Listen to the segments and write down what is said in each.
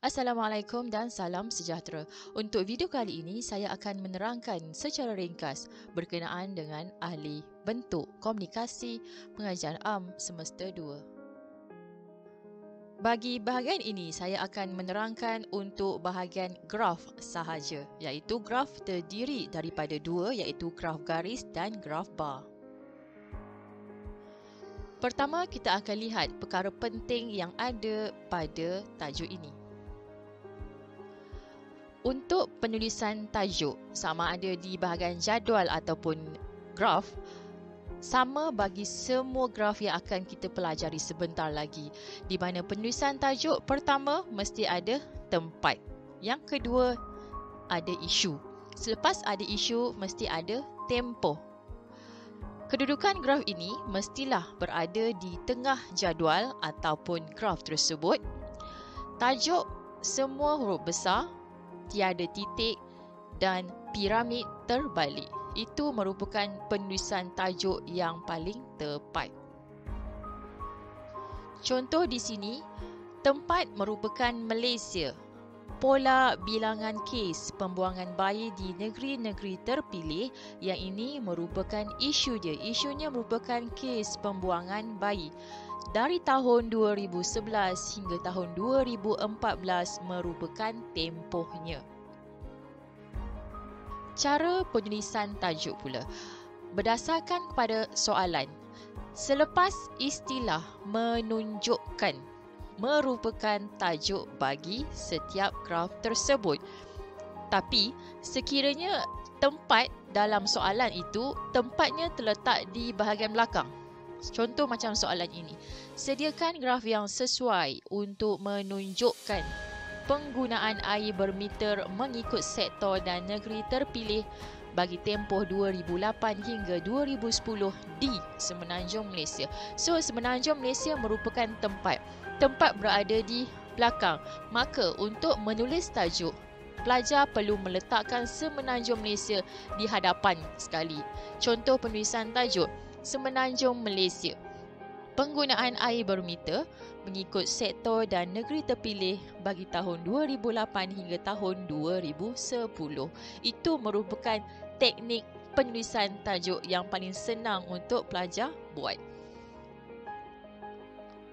Assalamualaikum dan salam sejahtera. Untuk video kali ini, saya akan menerangkan secara ringkas berkenaan dengan ahli bentuk komunikasi pengajian am semester 2. Bagi bahagian ini, saya akan menerangkan untuk bahagian graf sahaja, iaitu graf terdiri daripada dua, iaitu graf garis dan graf bar. Pertama, kita akan lihat perkara penting yang ada pada tajuk ini. Untuk penulisan tajuk, sama ada di bahagian jadual ataupun graf, sama bagi semua graf yang akan kita pelajari sebentar lagi. Di mana penulisan tajuk pertama mesti ada tempat. Yang kedua ada isu. Selepas ada isu mesti ada tempoh. Kedudukan graf ini mestilah berada di tengah jadual ataupun graf tersebut. Tajuk semua huruf besar, tiada titik dan piramid terbalik. Itu merupakan penulisan tajuk yang paling tepat. Contoh di sini, tempat merupakan Malaysia. Pola bilangan kes pembuangan bayi di negeri-negeri terpilih, yang ini merupakan isu dia. Isunya merupakan kes pembuangan bayi. Dari tahun 2011 hingga tahun 2014 merupakan tempohnya. Cara penulisan tajuk pula. Berdasarkan kepada soalan, selepas istilah menunjukkan merupakan tajuk bagi setiap graf tersebut. Tapi sekiranya tempat dalam soalan itu, tempatnya terletak di bahagian belakang. Contoh macam soalan ini. Sediakan graf yang sesuai untuk menunjukkan penggunaan air bermeter mengikut sektor dan negeri terpilih bagi tempoh 2008 hingga 2010 di Semenanjung Malaysia. So, Semenanjung Malaysia merupakan tempat. Tempat berada di belakang. Maka, untuk menulis tajuk, pelajar perlu meletakkan Semenanjung Malaysia di hadapan sekali. Contoh penulisan tajuk, Semenanjung Malaysia. Penggunaan air bermeter mengikut sektor dan negeri terpilih bagi tahun 2008 hingga tahun 2010. Itu merupakan teknik penulisan tajuk yang paling senang untuk pelajar buat.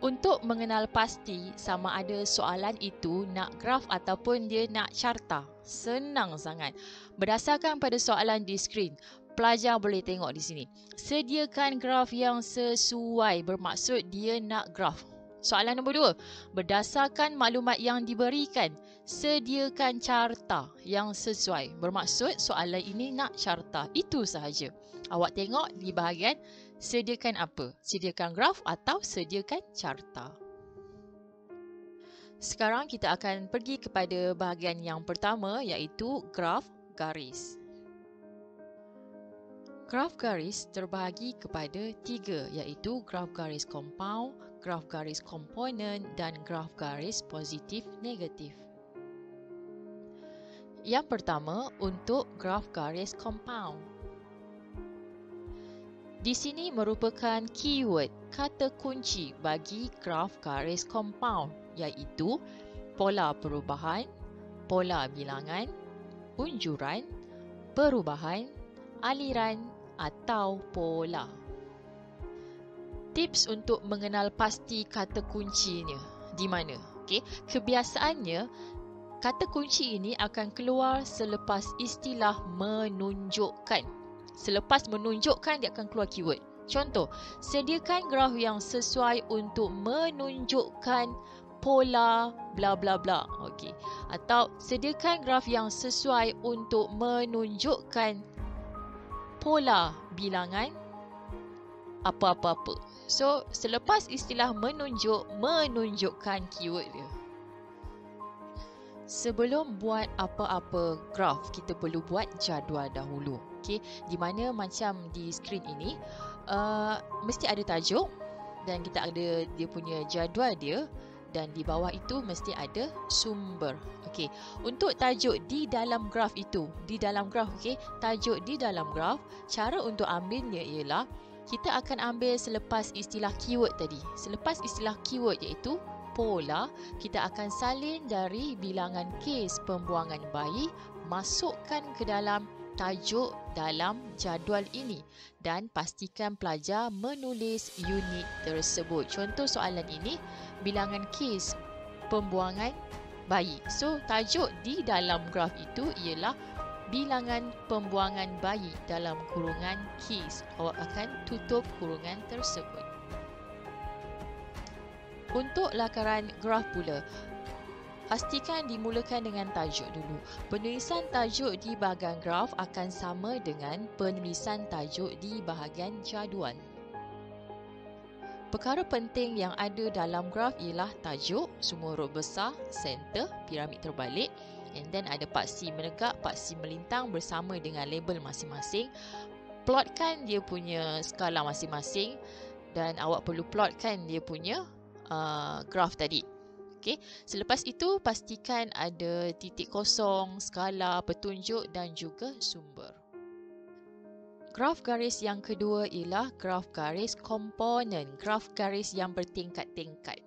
Untuk mengenal pasti sama ada soalan itu nak graf ataupun dia nak carta, senang sangat. Berdasarkan pada soalan di skrin, pelajar boleh tengok di sini. Sediakan graf yang sesuai, bermaksud dia nak graf. Soalan nombor 2, berdasarkan maklumat yang diberikan, sediakan carta yang sesuai. Bermaksud soalan ini nak carta. Itu sahaja. Awak tengok di bahagian sediakan apa? Sediakan graf atau sediakan carta. Sekarang kita akan pergi kepada bahagian yang pertama, iaitu graf garis. Graf garis terbahagi kepada 3, iaitu graf garis compound, graf garis komponen dan graf garis positif negatif. Yang pertama, untuk graf garis compound. Di sini merupakan keyword, kata kunci bagi graf garis compound, iaitu pola perubahan, pola bilangan, unjuran, perubahan, aliran atau pola. Tips untuk mengenal pasti kata kuncinya di mana? Okey, kebiasaannya kata kunci ini akan keluar selepas istilah menunjukkan. Selepas menunjukkan dia akan keluar keyword. Contoh, sediakan graf yang sesuai untuk menunjukkan pola bla bla bla. Okey. Atau sediakan graf yang sesuai untuk menunjukkan pola bilangan apa-apa-apa. So, selepas istilah menunjukkan keyword dia. Sebelum buat apa-apa graf, kita perlu buat jadual dahulu. Okey, di mana macam di skrin ini, mesti ada tajuk dan kita ada dia punya jadual dia, dan di bawah itu mesti ada sumber. Okey, untuk tajuk di dalam graf itu, di dalam graf, okey, tajuk di dalam graf, cara untuk ambilnya ialah kita akan ambil selepas istilah keyword tadi. Selepas istilah keyword iaitu pola, kita akan salin dari bilangan kes pembuangan bayi, masukkan ke dalam tajuk dalam jadual ini dan pastikan pelajar menulis unit tersebut. Contoh soalan ini, bilangan kes pembuangan bayi. So, tajuk di dalam graf itu ialah bilangan pembuangan bayi dalam kurungan kes. Awak akan tutup kurungan tersebut. Untuk lakaran graf pula, pastikan dimulakan dengan tajuk dulu. Penulisan tajuk di bahagian graf akan sama dengan penulisan tajuk di bahagian jadual. Perkara penting yang ada dalam graf ialah tajuk, semua huruf besar, center, piramid terbalik, and then ada paksi menegak, paksi melintang bersama dengan label masing-masing. Plotkan dia punya skala masing-masing dan awak perlu plotkan dia punya graf tadi. Okey, selepas itu pastikan ada titik kosong, skala, petunjuk dan juga sumber. Graf garis yang kedua ialah graf garis komponen, graf garis yang bertingkat-tingkat.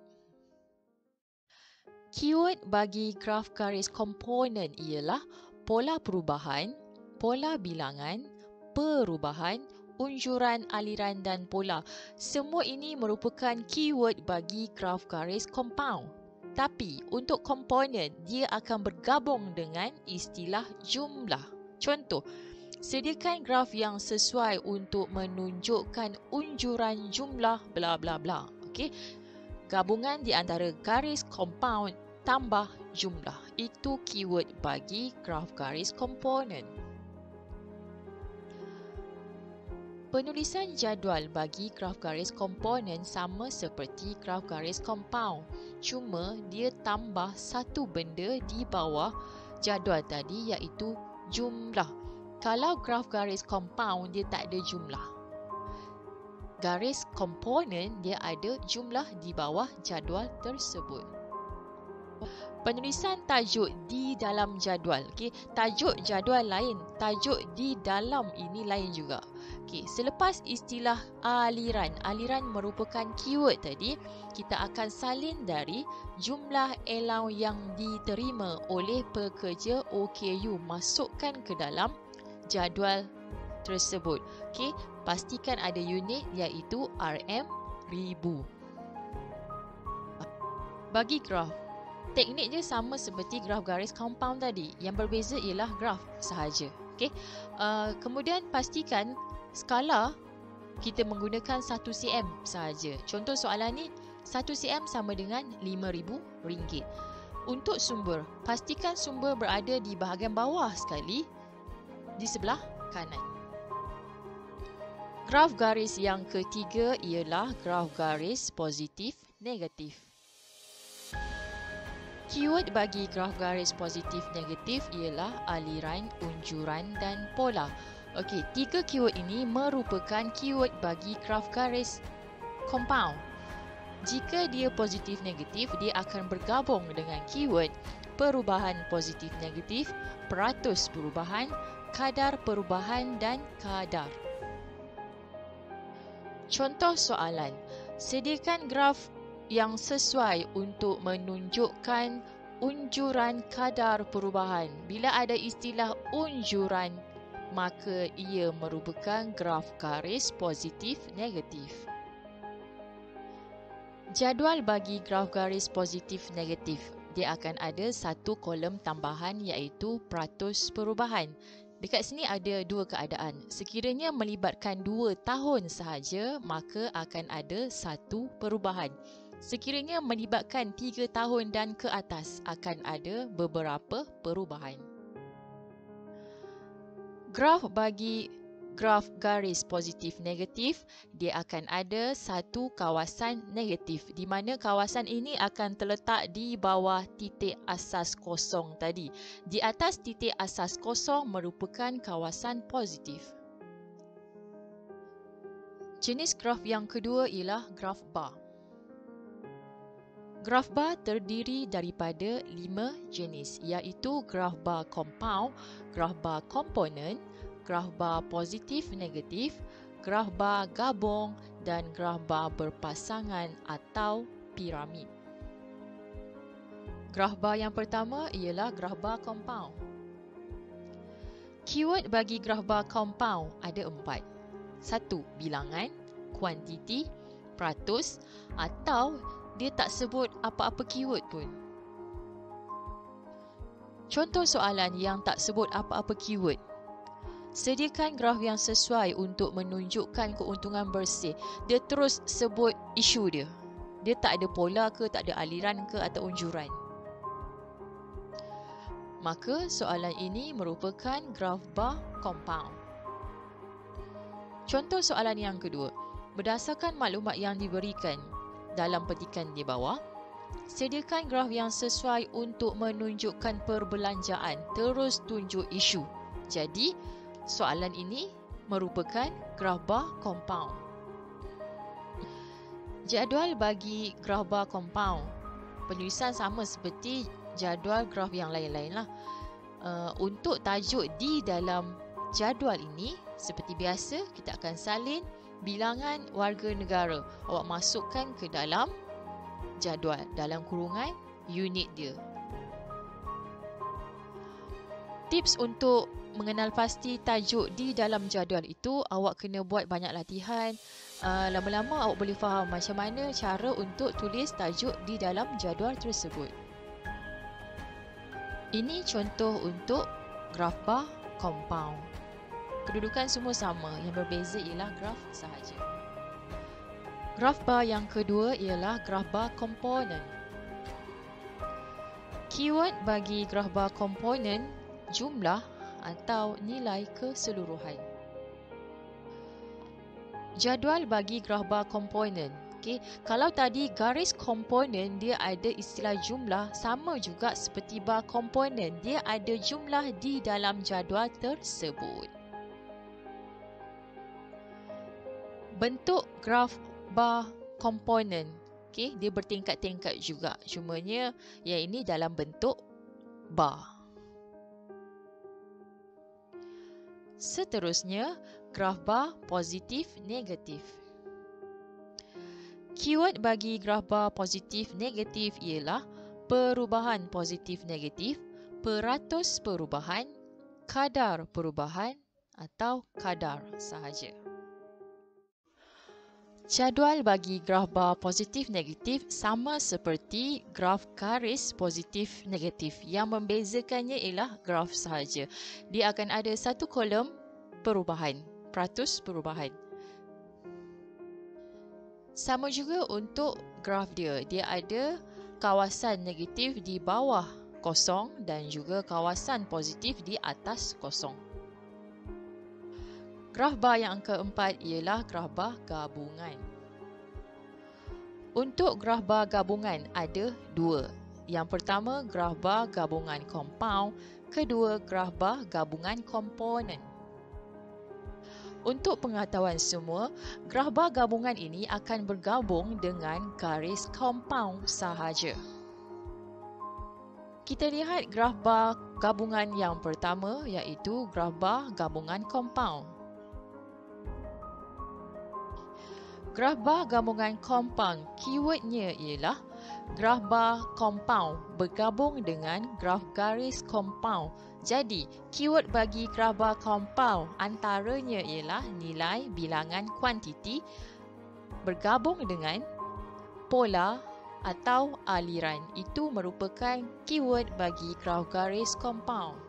Keyword bagi graf garis komponen ialah pola perubahan, pola bilangan, perubahan, unjuran aliran dan pola. Semua ini merupakan keyword bagi graf garis compound. Tapi untuk komponen, dia akan bergabung dengan istilah jumlah. Contoh, sediakan graf yang sesuai untuk menunjukkan unjuran jumlah bla bla bla. Okey. Gabungan di antara garis compound tambah jumlah. Itu keyword bagi graf garis komponen. Penulisan jadual bagi graf garis komponen sama seperti graf garis compound. Cuma dia tambah satu benda di bawah jadual tadi iaitu jumlah. Kalau graf garis compound dia tak ada jumlah. Garis komponen dia ada jumlah di bawah jadual tersebut. Penulisan tajuk di dalam jadual. Okey, tajuk jadual lain, tajuk di dalam ini lain juga. Okey, selepas istilah aliran, aliran merupakan keyword tadi, kita akan salin dari jumlah allowance yang diterima oleh pekerja OKU, masukkan ke dalam jadual tersebut. Okey, pastikan ada unit iaitu RM1000. Bagi graf, teknik dia sama seperti graf garis compound tadi. Yang berbeza ialah graf sahaja. Okey. Kemudian pastikan skala kita menggunakan 1 cm sahaja. Contoh soalan ni 1 cm sama dengan RM5,000. Untuk sumber, pastikan sumber berada di bahagian bawah sekali di sebelah kanan. Graf garis yang ketiga ialah graf garis positif negatif. Keyword bagi graf garis positif negatif ialah aliran, unjuran dan pola. Okey, tiga keyword ini merupakan keyword bagi graf garis compound. Jika dia positif negatif, dia akan bergabung dengan keyword perubahan positif negatif, peratus perubahan, kadar perubahan dan kadar. Contoh soalan, sediakan graf yang sesuai untuk menunjukkan unjuran kadar perubahan. Bila ada istilah unjuran, maka ia merupakan graf garis positif negatif. Jadual bagi graf garis positif negatif, dia akan ada satu kolom tambahan iaitu peratus perubahan. Dekat sini ada dua keadaan. Sekiranya melibatkan 2 tahun sahaja, maka akan ada satu perubahan. Sekiranya melibatkan 3 tahun dan ke atas, akan ada beberapa perubahan. Graf bagi graf garis positif negatif, dia akan ada satu kawasan negatif di mana kawasan ini akan terletak di bawah titik asas kosong tadi. Di atas titik asas kosong merupakan kawasan positif. Jenis graf yang kedua ialah graf bar. Graf bar terdiri daripada 5 jenis iaitu graf bar compound, graf bar komponen, graf bar positif negatif, graf bar gabung dan graf bar berpasangan atau piramid. Graf bar yang pertama ialah graf bar compound. Keyword bagi graf bar compound ada 4. 1. Bilangan, kuantiti, peratus atau dia tak sebut apa-apa keyword pun. Contoh soalan yang tak sebut apa-apa keyword. Sediakan graf yang sesuai untuk menunjukkan keuntungan bersih. Dia terus sebut isu dia. Dia tak ada pola ke, tak ada aliran ke atau unjuran. Maka soalan ini merupakan graf bar compound. Contoh soalan yang kedua. Berdasarkan maklumat yang diberikan dalam petikan di bawah, sediakan graf yang sesuai untuk menunjukkan perbelanjaan. Terus tunjuk isu. Jadi, soalan ini merupakan graf bar compound. Jadual bagi graf bar compound. Penulisan sama seperti jadual graf yang lain-lain lah. Untuk tajuk di dalam jadual ini, seperti biasa, kita akan salin bilangan warga negara. Awak masukkan ke dalam jadual, dalam kurungan unit dia. Tips untuk mengenal pasti tajuk di dalam jadual itu, awak kena buat banyak latihan. Lama-lama awak boleh faham macam mana cara untuk tulis tajuk di dalam jadual tersebut. Ini contoh untuk graf bar compound. Kedudukan semua sama, yang berbeza ialah graf sahaja. Graf bar yang kedua ialah graf bar komponen. Keyword bagi graf bar komponen, jumlah atau nilai keseluruhan. Jadual bagi graf bar komponen. Okay. Kalau tadi garis komponen dia ada istilah jumlah, sama juga seperti bar komponen, dia ada jumlah di dalam jadual tersebut. Bentuk graf bar komponen, okay, dia bertingkat-tingkat juga. Cumanya yang ini dalam bentuk bar. Seterusnya, graf bar positif negatif. Keyword bagi graf bar positif negatif ialah perubahan positif negatif, peratus perubahan, kadar perubahan atau kadar sahaja. Jadual bagi graf bar positif negatif sama seperti graf garis positif negatif. Yang membezakannya ialah graf sahaja. Dia akan ada satu kolom perubahan, peratus perubahan. Sama juga untuk graf dia. Dia ada kawasan negatif di bawah kosong dan juga kawasan positif di atas kosong. Graf bar yang keempat ialah graf bar gabungan. Untuk graf bar gabungan ada 2. Yang pertama, graf bar gabungan compound. Kedua, graf bar gabungan komponen. Untuk pengetahuan semua, graf bar gabungan ini akan bergabung dengan garis compound sahaja. Kita lihat graf bar gabungan yang pertama, iaitu graf bar gabungan compound. Graf bar gabungan compound, keywordnya ialah graf bar compound bergabung dengan graf garis compound. Jadi, keyword bagi graf bar compound antaranya ialah nilai bilangan kuantiti bergabung dengan pola atau aliran. Itu merupakan keyword bagi graf garis compound.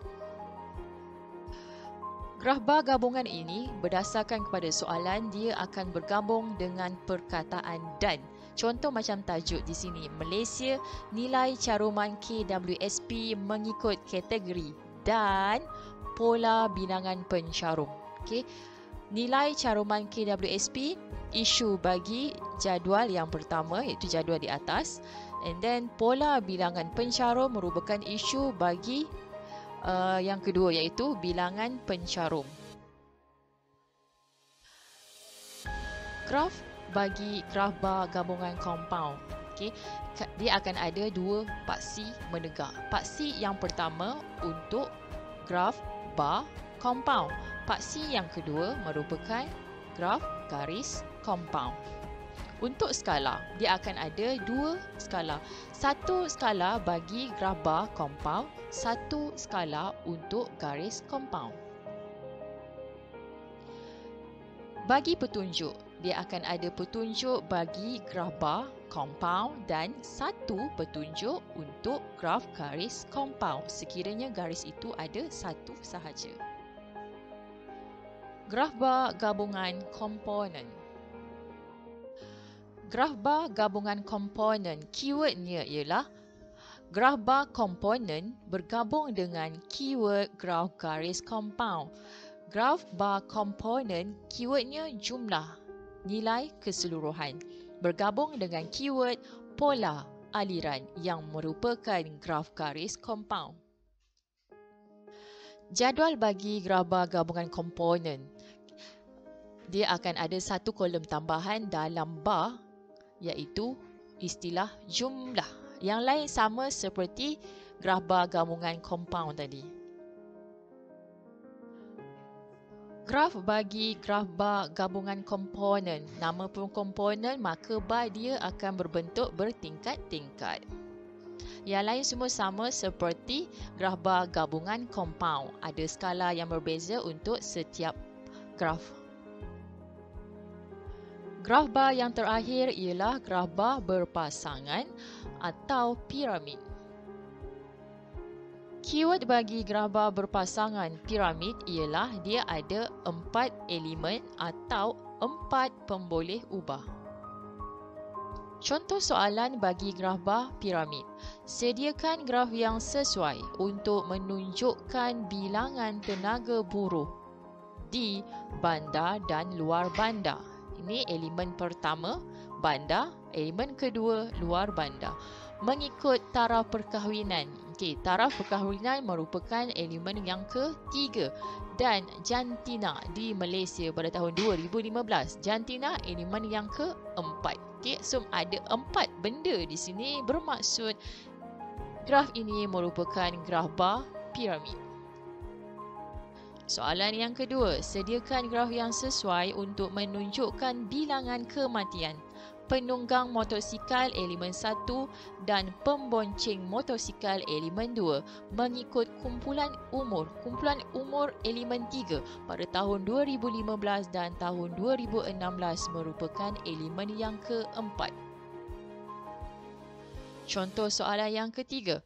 Graf bar gabungan ini berdasarkan kepada soalan, dia akan bergabung dengan perkataan dan. Contoh macam tajuk di sini, Malaysia nilai caruman KWSP mengikut kategori dan pola bilangan pencarum. Okay. Nilai caruman KWSP, isu bagi jadual yang pertama iaitu jadual di atas, and then pola bilangan pencarum merupakan isu bagi yang kedua iaitu bilangan pencarum. Graf bagi graf bar gabungan compound. Okay. Dia akan ada 2 paksi menegak. Paksi yang pertama untuk graf bar compound. Paksi yang kedua merupakan graf garis compound. Untuk skala, dia akan ada dua skala. Satu skala bagi graf bar compound, satu skala untuk garis compound. Bagi petunjuk, dia akan ada petunjuk bagi graf bar compound dan satu petunjuk untuk graf garis compound sekiranya garis itu ada satu sahaja. Graf bar gabungan komponen. Graf bar gabungan komponen, keywordnya ialah graf bar komponen bergabung dengan keyword graf garis compound. Graf bar komponen, keywordnya jumlah, nilai keseluruhan, bergabung dengan keyword pola, aliran yang merupakan graf garis compound. Jadual bagi graf bar gabungan komponen. Dia akan ada satu kolom tambahan dalam bar iaitu istilah jumlah. Yang lain sama seperti graf bar gabungan compound tadi. Graf bagi graf bar gabungan komponen. Nama pun komponen, maka bar dia akan berbentuk bertingkat-tingkat. Yang lain semua sama seperti graf bar gabungan compound. Ada skala yang berbeza untuk setiap graf. Graf bar yang terakhir ialah graf bar berpasangan atau piramid. Keyword bagi graf bar berpasangan piramid ialah dia ada 4 elemen atau 4 pemboleh ubah. Contoh soalan bagi graf bar piramid. Sediakan graf yang sesuai untuk menunjukkan bilangan tenaga buruh di bandar dan luar bandar. Ini elemen pertama, bandar. Elemen kedua, luar bandar. Mengikut taraf perkahwinan. Okey, taraf perkahwinan merupakan elemen yang ketiga. Dan jantina di Malaysia pada tahun 2015. Jantina elemen yang keempat. Okey, so ada 4 benda di sini, bermaksud graf ini merupakan graf bar piramid. Soalan yang kedua, sediakan graf yang sesuai untuk menunjukkan bilangan kematian penunggang motosikal elemen 1 dan pembonceng motosikal elemen 2 mengikut kumpulan umur elemen 3 pada tahun 2015 dan tahun 2016 merupakan elemen yang keempat. Contoh soalan yang ketiga.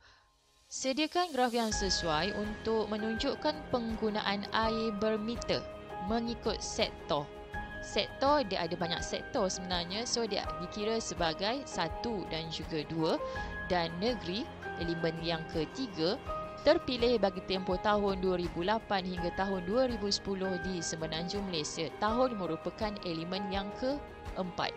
Sediakan graf yang sesuai untuk menunjukkan penggunaan air bermeter mengikut sektor. Sektor dia ada banyak sektor sebenarnya, so dia dikira sebagai 1 dan juga 2, dan negeri elemen yang ketiga terpilih bagi tempoh tahun 2008 hingga tahun 2010 di Semenanjung Malaysia. Tahun merupakan elemen yang keempat.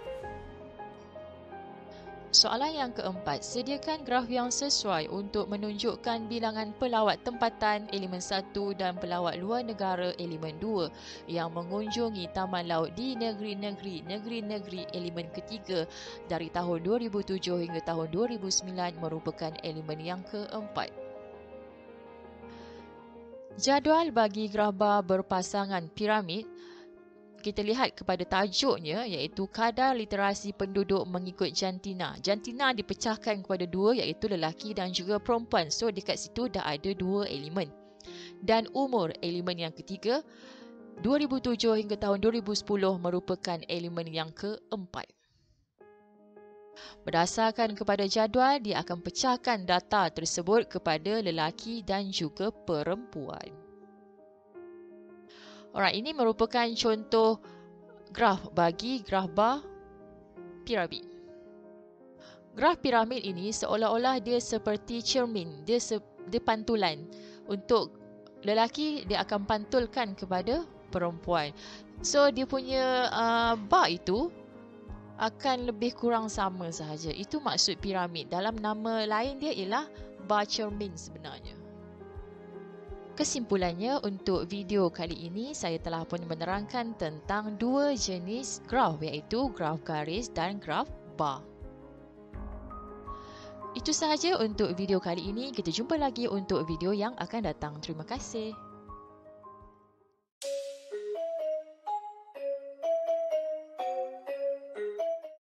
Soalan yang keempat, sediakan graf yang sesuai untuk menunjukkan bilangan pelawat tempatan elemen 1 dan pelawat luar negara elemen 2 yang mengunjungi taman laut di negeri-negeri elemen ketiga dari tahun 2007 hingga tahun 2009 merupakan elemen yang keempat. Jadual bagi graf bar berpasangan piramid. Kita lihat kepada tajuknya iaitu kadar literasi penduduk mengikut jantina. Jantina dipecahkan kepada 2 iaitu lelaki dan juga perempuan. So dekat situ dah ada 2 elemen. Dan umur elemen yang ketiga 2007 hingga tahun 2010 merupakan elemen yang keempat. Berdasarkan kepada jadual, dia akan pecahkan data tersebut kepada lelaki dan juga perempuan. Alright, ini merupakan contoh graf bagi graf bar piramid. Graf piramid ini seolah-olah dia seperti cermin, dia pantulan. Untuk lelaki, dia akan pantulkan kepada perempuan. So, dia punya bar itu akan lebih kurang sama sahaja. Itu maksud piramid. Dalam nama lain dia ialah bar cermin sebenarnya. Kesimpulannya, untuk video kali ini saya telah pun menerangkan tentang 2 jenis graf iaitu graf garis dan graf bar. Itu sahaja untuk video kali ini. Kita jumpa lagi untuk video yang akan datang. Terima kasih.